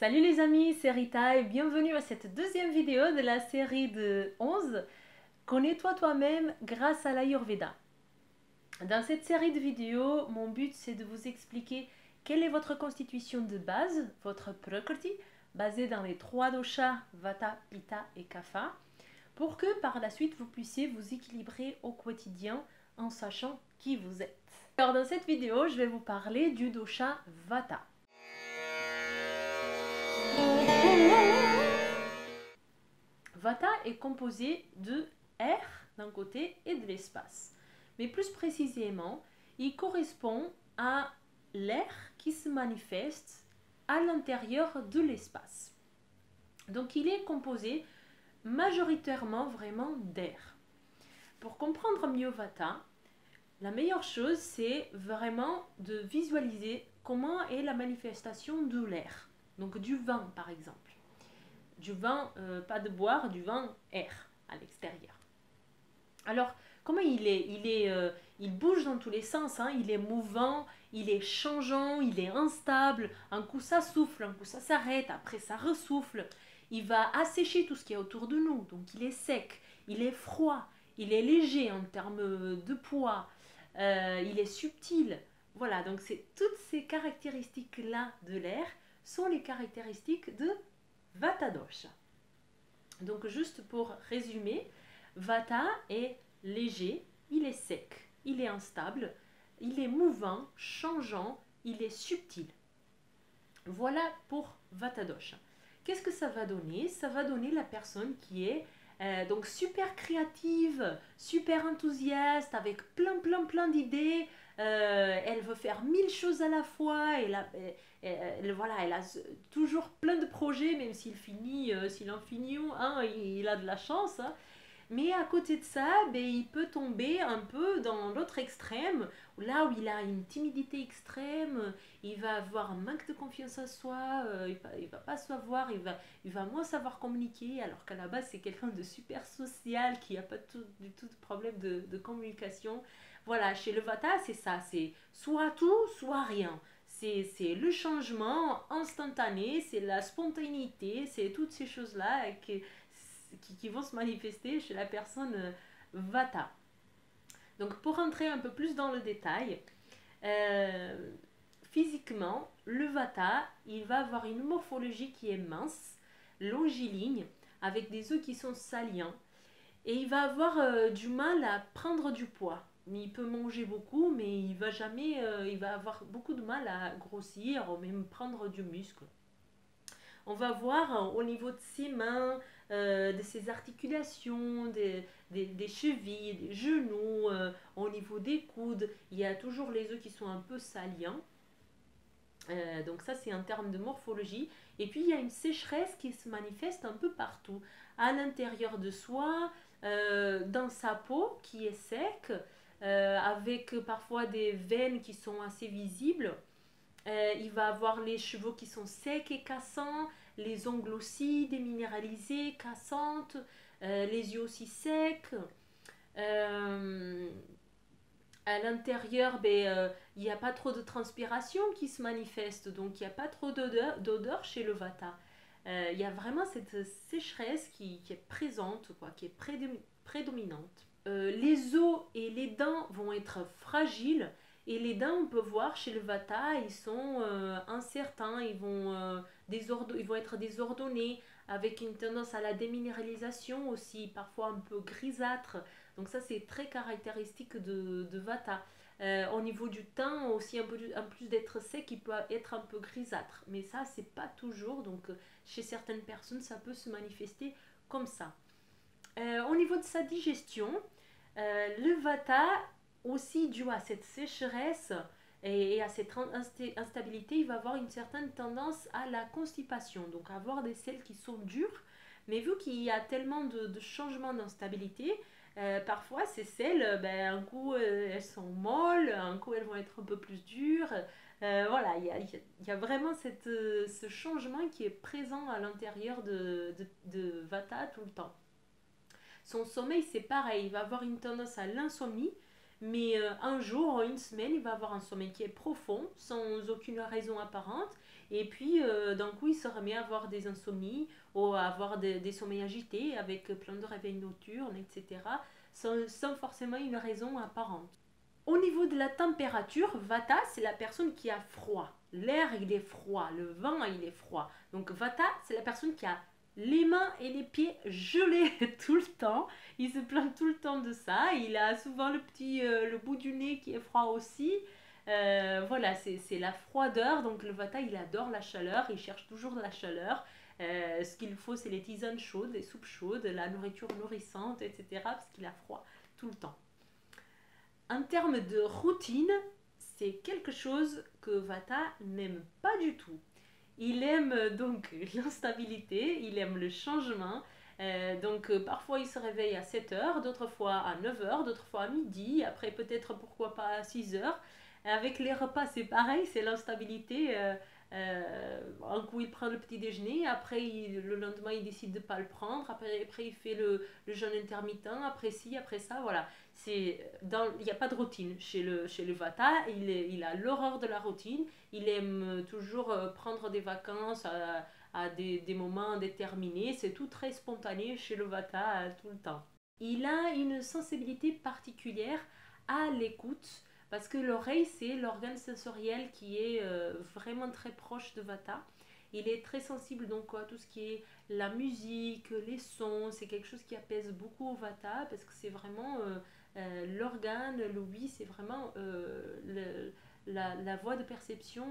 Salut les amis, c'est Rita et bienvenue à cette deuxième vidéo de la série de 11 Connais-toi toi-même grâce à l'Ayurveda. Dans cette série de vidéos, mon but c'est de vous expliquer quelle est votre constitution de base, votre Prakriti, basée dans les trois doshas Vata, Pitta et Kapha, pour que par la suite vous puissiez vous équilibrer au quotidien en sachant qui vous êtes. Alors dans cette vidéo, je vais vous parler du dosha Vata. Vata est composé de air d'un côté et de l'espace. Mais plus précisément, il correspond à l'air qui se manifeste à l'intérieur de l'espace. Donc il est composé majoritairement vraiment d'air. Pour comprendre mieux Vata, la meilleure chose c'est vraiment de visualiser comment est la manifestation de l'air. Donc du vent par exemple. Du vent, pas de boire, du vent air à l'extérieur. Alors, comment il est, il bouge dans tous les sens, hein. Il est mouvant, il est changeant, il est instable. Un coup ça souffle, un coup ça s'arrête, après ça ressouffle. Il va assécher tout ce qui est autour de nous, donc il est sec, il est froid, il est léger en termes de poids, il est subtil. Voilà, donc c'est toutes ces caractéristiques-là de l'air sont les caractéristiques de Vata dosha. Donc juste pour résumer, Vata est léger, il est sec, il est instable, il est mouvant, changeant, il est subtil. Voilà pour Vata dosha. Qu'est-ce que ça va donner? Ça va donner la personne qui est donc super créative, super enthousiaste, avec plein d'idées. Elle veut faire 1000 choses à la fois. Voilà, elle a toujours plein de projets, même s'il en finit un, il a de la chance. Hein. Mais à côté de ça, ben, il peut tomber un peu dans l'autre extrême, là où il a une timidité extrême, il va avoir un manque de confiance en soi, il va pas savoir, il va moins savoir communiquer, alors qu'à la base c'est quelqu'un de super social, qui n'a pas du tout de problème de communication. Voilà, chez le Vata c'est ça, c'est soit tout, soit rien. C'est le changement instantané, c'est la spontanéité, c'est toutes ces choses-là qui vont se manifester chez la personne Vata. Donc pour rentrer un peu plus dans le détail, physiquement, le Vata, il va avoir une morphologie qui est mince, longiligne, avec des os qui sont salients, et il va avoir du mal à prendre du poids. Il peut manger beaucoup, mais il va avoir beaucoup de mal à grossir ou même prendre du muscle. On va voir au niveau de ses mains, de ses articulations, des chevilles, des genoux, au niveau des coudes. Il y a toujours les os qui sont un peu salients. Donc ça c'est en termes de morphologie. Et puis il y a une sécheresse qui se manifeste un peu partout. À l'intérieur de soi, dans sa peau qui est sec, avec parfois des veines qui sont assez visibles. Il va avoir les cheveux qui sont secs et cassants, les ongles aussi déminéralisés, cassantes, les yeux aussi secs. Euh, à l'intérieur, il n'y a pas trop de transpiration qui se manifeste, donc il n'y a pas trop d'odeur chez le Vata. Il y a vraiment cette sécheresse qui est présente, quoi, qui est prédominante. Les os et les dents vont être fragiles et les dents, on peut voir chez le Vata, ils sont incertains, ils vont être désordonnés avec une tendance à la déminéralisation aussi, parfois un peu grisâtre. Donc ça, c'est très caractéristique de Vata. Au niveau du teint aussi, en plus d'être sec, il peut être un peu grisâtre. Mais ça, c'est pas toujours. Donc chez certaines personnes, ça peut se manifester comme ça. Au niveau de sa digestion, le Vata, aussi dû à cette sécheresse et à cette instabilité, il va avoir une certaine tendance à la constipation, donc à avoir des selles qui sont dures. Mais vu qu'il y a tellement de changements d'instabilité, parfois ces selles, un coup elles sont molles, un coup elles vont être un peu plus dures. Voilà, il y a vraiment ce changement qui est présent à l'intérieur de Vata tout le temps. Son sommeil, c'est pareil, il va avoir une tendance à l'insomnie, mais un jour, une semaine, il va avoir un sommeil qui est profond, sans aucune raison apparente, Et puis d'un coup il se remet à avoir des insomnies ou à avoir des sommeils agités avec plein de réveils nocturnes, etc. Sans forcément une raison apparente. Au niveau de la température, Vata, c'est la personne qui a froid. L'air, il est froid. Le vent, il est froid. Donc Vata, c'est la personne qui a les mains et les pieds gelés tout le temps. Il se plaint tout le temps de ça. Il a souvent le bout du nez qui est froid aussi. Voilà, c'est la froideur. Donc le Vata, il adore la chaleur. Il cherche toujours de la chaleur. Ce qu'il faut, c'est les tisanes chaudes, les soupes chaudes, la nourriture nourrissante, etc. Parce qu'il a froid tout le temps. En termes de routine, c'est quelque chose que Vata n'aime pas du tout. Il aime donc l'instabilité, il aime le changement. Parfois il se réveille à 7 heures, d'autres fois à 9 heures, d'autres fois à midi, après peut-être pourquoi pas à 6 heures. Avec les repas c'est pareil, c'est l'instabilité. Un coup il prend le petit déjeuner, après le lendemain il décide de ne pas le prendre, après il fait le jeûne intermittent, après ci, après ça, voilà. Il n'y a pas de routine chez le Vata, il a l'horreur de la routine, il aime toujours prendre des vacances à des moments déterminés, c'est tout très spontané chez le Vata tout le temps. Il a une sensibilité particulière à l'écoute, parce que l'oreille, c'est l'organe sensoriel qui est vraiment très proche de Vata. Il est très sensible donc à tout ce qui est la musique, les sons, c'est quelque chose qui apaise beaucoup au Vata, parce que c'est vraiment l'organe, l'ouïe, c'est vraiment la voie de perception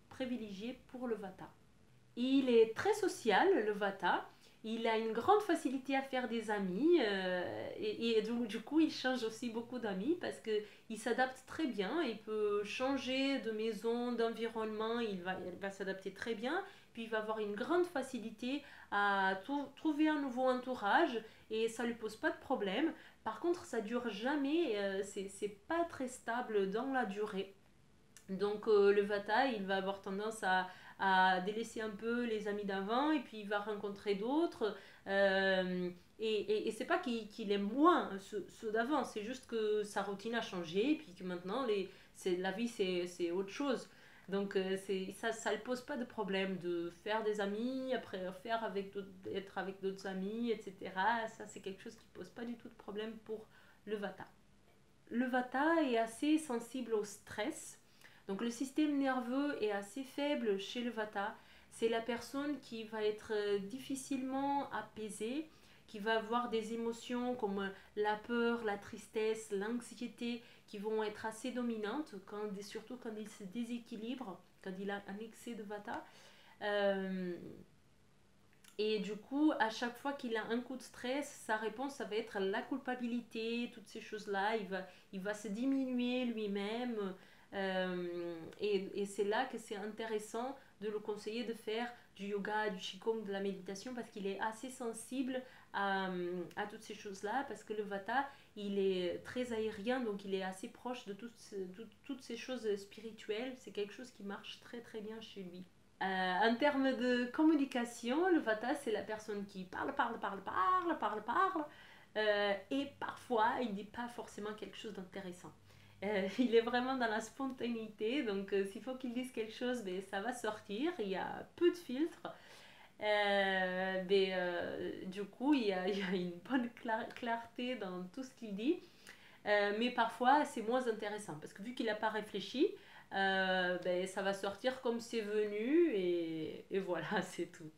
privilégiée pour le Vata. Il est très social, le Vata. Il a une grande facilité à faire des amis du coup il change aussi beaucoup d'amis parce qu'il s'adapte très bien, il peut changer de maison, d'environnement, il va s'adapter très bien, puis il va avoir une grande facilité à trouver un nouveau entourage et ça lui pose pas de problème. Par contre ça dure jamais, c'est pas très stable dans la durée. Donc le Vata, il va avoir tendance à délaisser un peu les amis d'avant et puis il va rencontrer d'autres. Et c'est pas qu'il aime moins ceux d'avant, c'est juste que sa routine a changé et puis que maintenant la vie c'est autre chose. Donc ça ne pose pas de problème de faire des amis, après être avec d'autres amis, etc. Ça c'est quelque chose qui ne pose pas du tout de problème pour le Vata. Le Vata est assez sensible au stress. Donc le système nerveux est assez faible chez le Vata. C'est la personne qui va être difficilement apaisée, qui va avoir des émotions comme la peur, la tristesse, l'anxiété qui vont être assez dominantes, surtout quand il se déséquilibre, quand il a un excès de Vata. Et du coup, à chaque fois qu'il a un coup de stress, sa réponse, ça va être la culpabilité, toutes ces choses-là. Il va se diminuer lui-même. Et c'est là que c'est intéressant de le conseiller de faire du yoga, du qigong, de la méditation, parce qu'il est assez sensible à toutes ces choses-là, parce que le Vata, il est très aérien, donc il est assez proche de toutes ces choses spirituelles. C'est quelque chose qui marche très très bien chez lui. En termes de communication, le Vata, c'est la personne qui parle, et parfois, il ne dit pas forcément quelque chose d'intéressant. Il est vraiment dans la spontanéité, donc s'il faut qu'il dise quelque chose, ben, ça va sortir, il y a peu de filtres. Du coup, il y a une bonne clarté dans tout ce qu'il dit. Mais parfois, c'est moins intéressant, parce que vu qu'il n'a pas réfléchi, ben, ça va sortir comme c'est venu et voilà, c'est tout.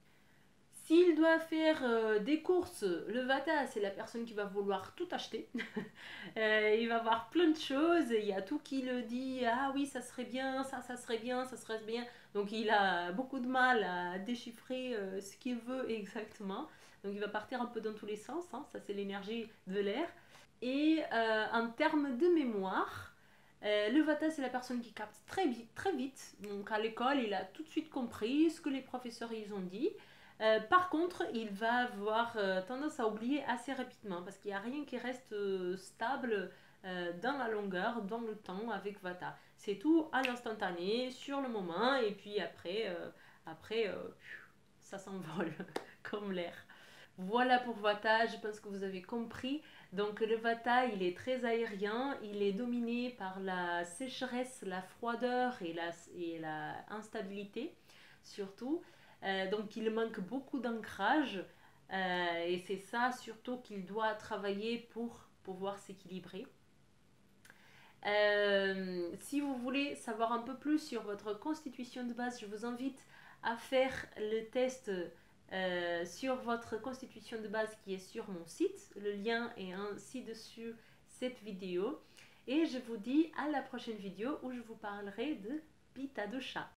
S'il doit faire des courses, le Vata, c'est la personne qui va vouloir tout acheter. Il va voir plein de choses, il y a tout qui le dit, ah oui, ça serait bien, ça serait bien, ça serait bien. Donc il a beaucoup de mal à déchiffrer ce qu'il veut exactement. Donc il va partir un peu dans tous les sens, hein. Ça c'est l'énergie de l'air. Et en termes de mémoire, le Vata, c'est la personne qui capte très vite, très vite. Donc à l'école, il a tout de suite compris ce que les professeurs ils ont dit. Par contre, il va avoir tendance à oublier assez rapidement parce qu'il n'y a rien qui reste stable dans la longueur, dans le temps avec Vata. C'est tout à l'instantané, sur le moment, et puis après ça s'envole comme l'air. Voilà pour Vata, je pense que vous avez compris. Donc le Vata, il est très aérien, il est dominé par la sécheresse, la froideur et la instabilité. surtout. Donc il manque beaucoup d'ancrage et c'est ça surtout qu'il doit travailler pour pouvoir s'équilibrer. Si vous voulez savoir un peu plus sur votre constitution de base, je vous invite à faire le test sur votre constitution de base qui est sur mon site. Le lien est ainsi dessus cette vidéo. Et je vous dis à la prochaine vidéo où je vous parlerai de Pitta Dosha.